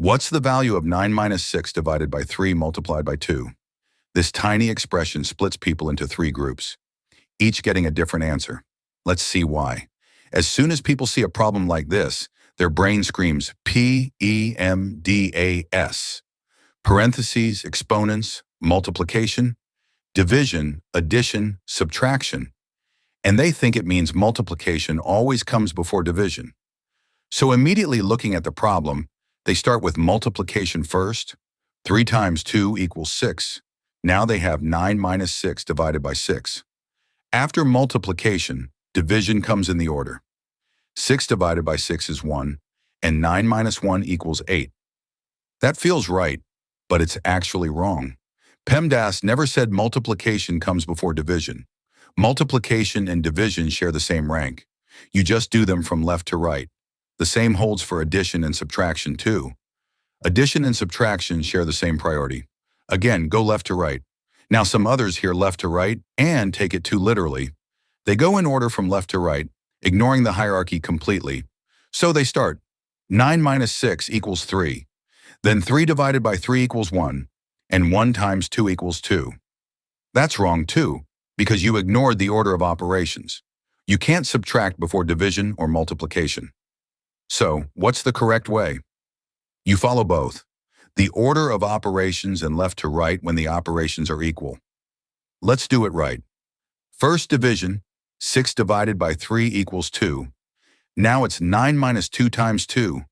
What's the value of 9 minus 6 divided by 3 multiplied by 2? This tiny expression splits people into three groups, each getting a different answer. Let's see why. As soon as people see a problem like this, their brain screams PEMDAS. Parentheses, exponents, multiplication, division, addition, subtraction. And they think it means multiplication always comes before division. So immediately looking at the problem, they start with multiplication first. 3 times 2 equals 6. Now they have 9 minus 6 divided by 6. After multiplication, division comes in the order. 6 divided by 6 is 1, and 9 minus 1 equals 8. That feels right, but it's actually wrong. PEMDAS never said multiplication comes before division. Multiplication and division share the same rank. You just do them from left to right. The same holds for addition and subtraction too. Addition and subtraction share the same priority. Again, go left to right. Now some others hear left to right and take it too literally. They go in order from left to right, ignoring the hierarchy completely. So they start, 9 minus 6 equals 3. Then 3 divided by 3 equals 1, and 1 times 2 equals 2. That's wrong too, because you ignored the order of operations. You can't subtract before division or multiplication. So, what's the correct way? You follow both. The order of operations and left to right when the operations are equal. Let's do it right. First division, 6 divided by 3 equals 2. Now it's 9 minus 2 times 2.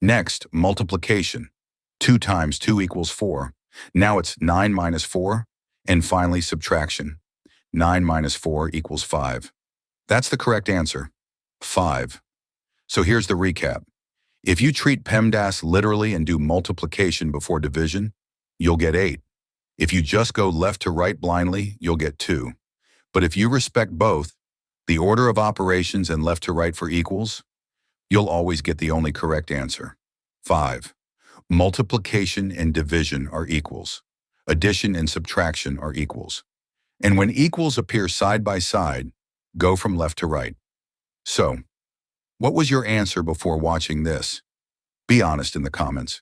Next, multiplication. 2 times 2 equals 4. Now it's 9 minus 4. And finally, subtraction. 9 minus 4 equals 5. That's the correct answer, 5. So here's the recap. If you treat PEMDAS literally and do multiplication before division, you'll get 8. If you just go left to right blindly, you'll get 2. But if you respect both, the order of operations and left to right for equals, you'll always get the only correct answer, 5. Multiplication and division are equals. Addition and subtraction are equals. And when equals appear side by side, go from left to right. So, what was your answer before watching this? Be honest in the comments.